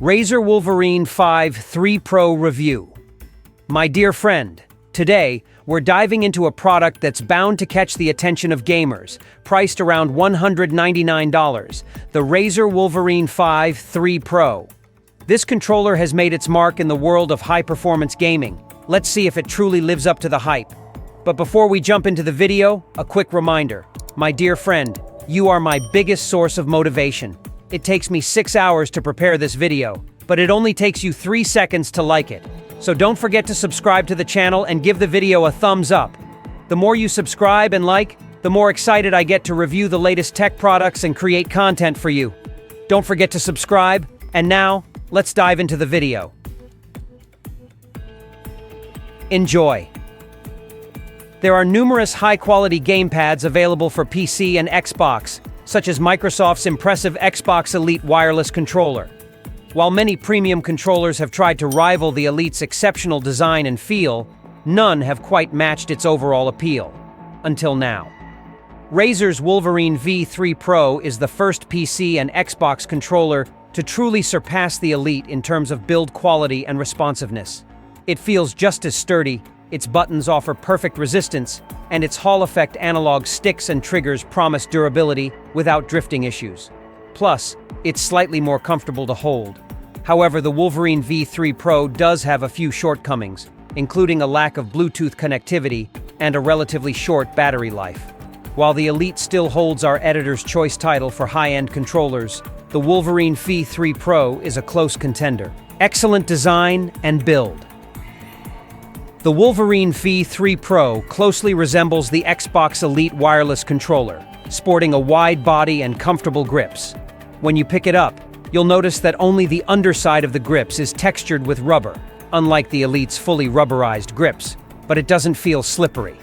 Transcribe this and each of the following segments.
Razer Wolverine V3 Pro review. My dear friend, today we're diving into a product that's bound to catch the attention of gamers, priced around $199, the Razer Wolverine V3 Pro. This controller has made its mark in the world of high-performance gaming. Let's see if it truly lives up to the hype. But before we jump into the video, a quick reminder. My dear friend, you are my biggest source of motivation. It takes me 6 hours to prepare this video, but it only takes you 3 seconds to like it. So don't forget to subscribe to the channel and give the video a thumbs up. The more you subscribe and like, the more excited I get to review the latest tech products and create content for you. Don't forget to subscribe, and now, let's dive into the video. Enjoy. There are numerous high-quality gamepads available for PC and Xbox, such as Microsoft's impressive Xbox Elite wireless controller. While many premium controllers have tried to rival the Elite's exceptional design and feel, none have quite matched its overall appeal. Until now. Razer's Wolverine V3 Pro is the first PC and Xbox controller to truly surpass the Elite in terms of build quality and responsiveness. It feels just as sturdy, its buttons offer perfect resistance, and its Hall-effect analog sticks and triggers promise durability without drifting issues. Plus, it's slightly more comfortable to hold. However, the Wolverine V3 Pro does have a few shortcomings, including a lack of Bluetooth connectivity and a relatively short battery life. While the Elite still holds our editor's choice title for high-end controllers, the Wolverine V3 Pro is a close contender. Excellent design and build. The Wolverine V3 Pro closely resembles the Xbox Elite wireless controller, sporting a wide body and comfortable grips. When you pick it up, you'll notice that only the underside of the grips is textured with rubber, unlike the Elite's fully rubberized grips, but it doesn't feel slippery.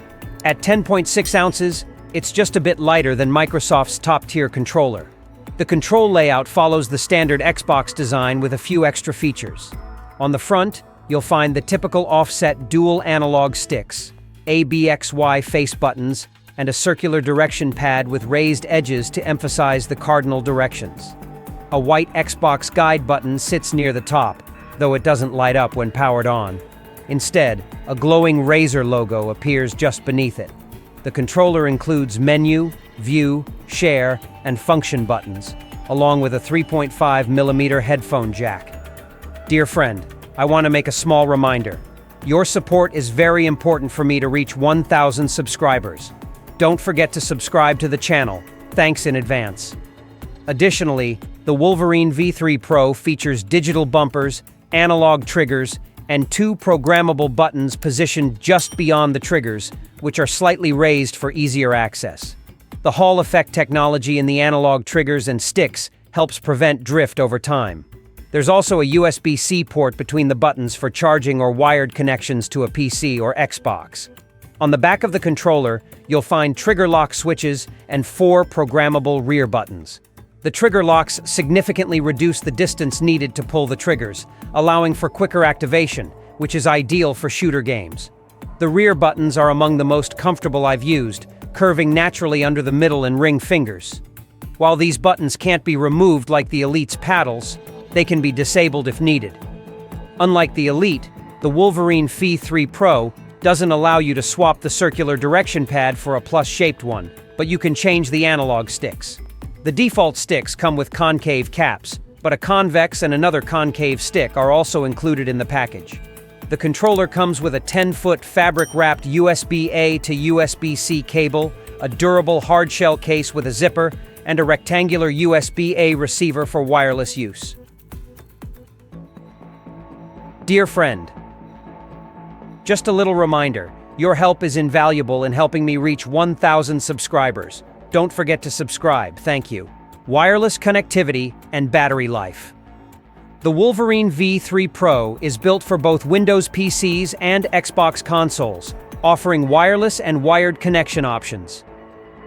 At 10.6 ounces, it's just a bit lighter than Microsoft's top-tier controller. The control layout follows the standard Xbox design with a few extra features. On the front, you'll find the typical offset dual analog sticks, ABXY face buttons, and a circular direction pad with raised edges to emphasize the cardinal directions. A white Xbox guide button sits near the top, though it doesn't light up when powered on. Instead, a glowing Razer logo appears just beneath it. The controller includes menu, view, share, and function buttons, along with a 3.5mm headphone jack. Dear friend, I want to make a small reminder. Your support is very important for me to reach 1,000 subscribers. Don't forget to subscribe to the channel. Thanks in advance. Additionally, the Wolverine V3 Pro features digital bumpers, analog triggers, and 2 programmable buttons positioned just beyond the triggers, which are slightly raised for easier access. The Hall-effect technology in the analog triggers and sticks helps prevent drift over time. There's also a USB-C port between the buttons for charging or wired connections to a PC or Xbox. On the back of the controller, you'll find trigger lock switches and 4 programmable rear buttons. The trigger locks significantly reduce the distance needed to pull the triggers, allowing for quicker activation, which is ideal for shooter games. The rear buttons are among the most comfortable I've used, curving naturally under the middle and ring fingers. While these buttons can't be removed like the Elite's paddles, they can be disabled if needed. Unlike the Elite, the Wolverine V3 Pro doesn't allow you to swap the circular direction pad for a plus-shaped one, but you can change the analog sticks. The default sticks come with concave caps, but a convex and another concave stick are also included in the package. The controller comes with a 10-foot fabric-wrapped USB-A to USB-C cable, a durable hard-shell case with a zipper, and a rectangular USB-A receiver for wireless use. Dear friend, just a little reminder, your help is invaluable in helping me reach 1,000 subscribers. Don't forget to subscribe, thank you. Wireless connectivity and battery life. The Wolverine V3 Pro is built for both Windows PCs and Xbox consoles, offering wireless and wired connection options.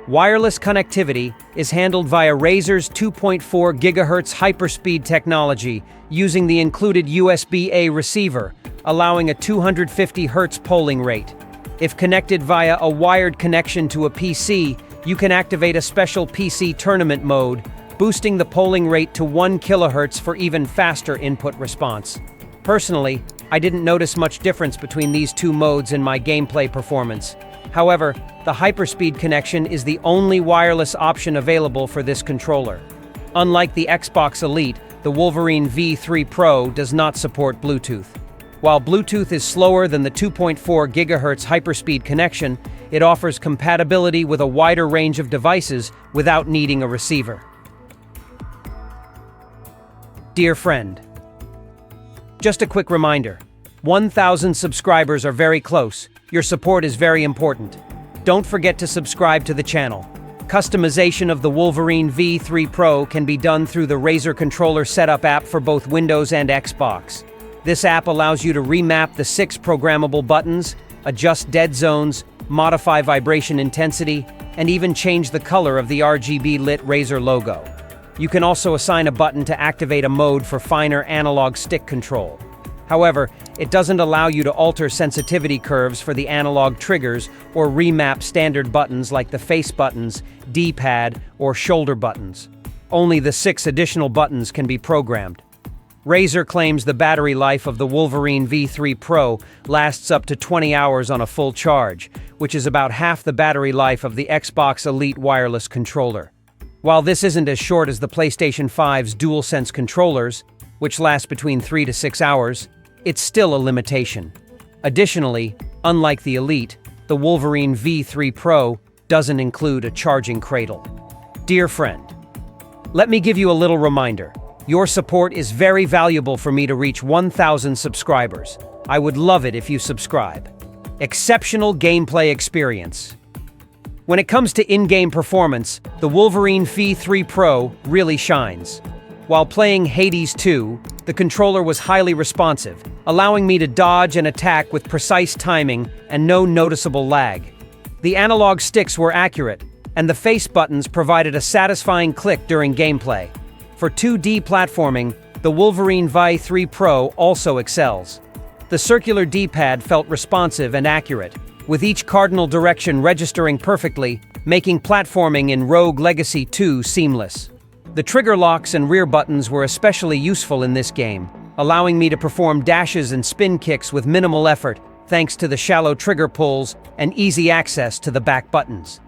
Wireless connectivity is handled via Razer's 2.4 GHz hyperspeed technology using the included USB-A receiver, allowing a 250 Hz polling rate. If connected via a wired connection to a PC, you can activate a special PC tournament mode, boosting the polling rate to 1 kHz for even faster input response. Personally, I didn't notice much difference between these two modes in my gameplay performance. However, the hyperspeed connection is the only wireless option available for this controller. Unlike the Xbox Elite, the Wolverine V3 Pro does not support Bluetooth. While Bluetooth is slower than the 2.4 GHz hyperspeed connection, it offers compatibility with a wider range of devices without needing a receiver. Dear friend, just a quick reminder, 1,000 subscribers are very close. Your support is very important. Don't forget to subscribe to the channel. Customization of the Wolverine V3 Pro can be done through the Razer Controller Setup app for both Windows and Xbox. This app allows you to remap the 6 programmable buttons, adjust dead zones, modify vibration intensity, and even change the color of the RGB lit Razer logo. You can also assign a button to activate a mode for finer analog stick control. However, it doesn't allow you to alter sensitivity curves for the analog triggers or remap standard buttons like the face buttons, D-pad, or shoulder buttons. Only the 6 additional buttons can be programmed. Razer claims the battery life of the Wolverine V3 Pro lasts up to 20 hours on a full charge, which is about half the battery life of the Xbox Elite wireless controller. While this isn't as short as the PlayStation 5's DualSense controllers, which last between 3 to 6 hours, it's still a limitation. Additionally, unlike the Elite, the Wolverine V3 Pro doesn't include a charging cradle. Dear friend, let me give you a little reminder. Your support is very valuable for me to reach 1,000 subscribers. I would love it if you subscribe. Exceptional gameplay experience. When it comes to in-game performance, the Wolverine V3 Pro really shines. While playing Hades 2, the controller was highly responsive, allowing me to dodge and attack with precise timing and no noticeable lag. The analog sticks were accurate, and the face buttons provided a satisfying click during gameplay. For 2D platforming, the Wolverine V3 Pro also excels. The circular D-pad felt responsive and accurate, with each cardinal direction registering perfectly, making platforming in Rogue Legacy 2 seamless. The trigger locks and rear buttons were especially useful in this game, allowing me to perform dashes and spin kicks with minimal effort thanks to the shallow trigger pulls and easy access to the back buttons.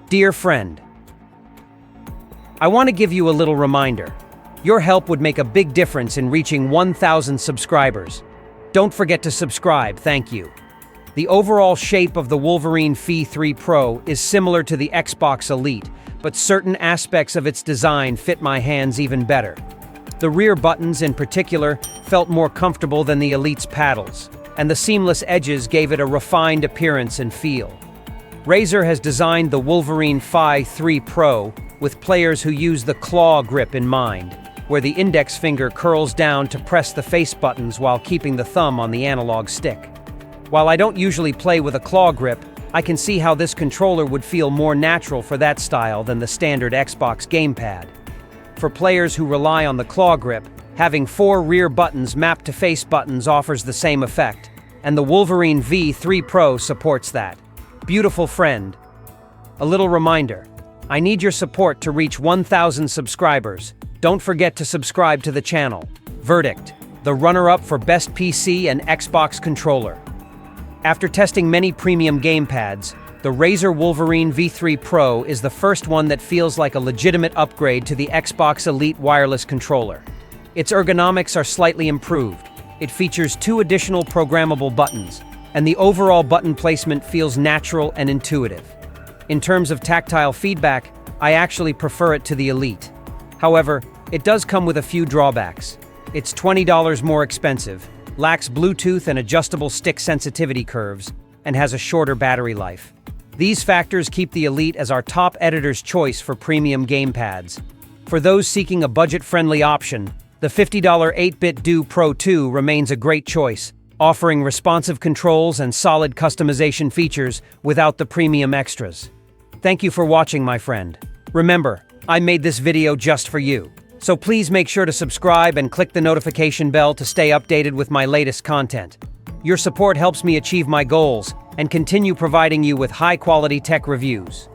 Dear friend, I want to give you a little reminder. Your help would make a big difference in reaching 1,000 subscribers. Don't forget to subscribe, thank you. The overall shape of the Wolverine V3 Pro is similar to the Xbox Elite, but certain aspects of its design fit my hands even better. The rear buttons in particular felt more comfortable than the Elite's paddles, and the seamless edges gave it a refined appearance and feel. Razer has designed the Wolverine V3 Pro with players who use the claw grip in mind, where the index finger curls down to press the face buttons while keeping the thumb on the analog stick. While I don't usually play with a claw grip, I can see how this controller would feel more natural for that style than the standard Xbox gamepad. For players who rely on the claw grip, having 4 rear buttons mapped to face buttons offers the same effect, and the Wolverine V3 Pro supports that. Beautiful friend. A little reminder, I need your support to reach 1,000 subscribers. Don't forget to subscribe to the channel. Verdict: the runner-up for Best PC and Xbox Controller. After testing many premium gamepads, the Razer Wolverine V3 Pro is the first one that feels like a legitimate upgrade to the Xbox Elite wireless controller. Its ergonomics are slightly improved. It features 2 additional programmable buttons, and the overall button placement feels natural and intuitive. In terms of tactile feedback, I actually prefer it to the Elite. However, it does come with a few drawbacks. It's $20 more expensive, lacks Bluetooth and adjustable stick sensitivity curves, and has a shorter battery life. These factors keep the Elite as our top editor's choice for premium gamepads. For those seeking a budget-friendly option, the $50 8-bit Do Pro 2 remains a great choice, offering responsive controls and solid customization features without the premium extras. Thank you for watching, my friend. Remember, I made this video just for you. So please make sure to subscribe and click the notification bell to stay updated with my latest content. Your support helps me achieve my goals and continue providing you with high-quality tech reviews.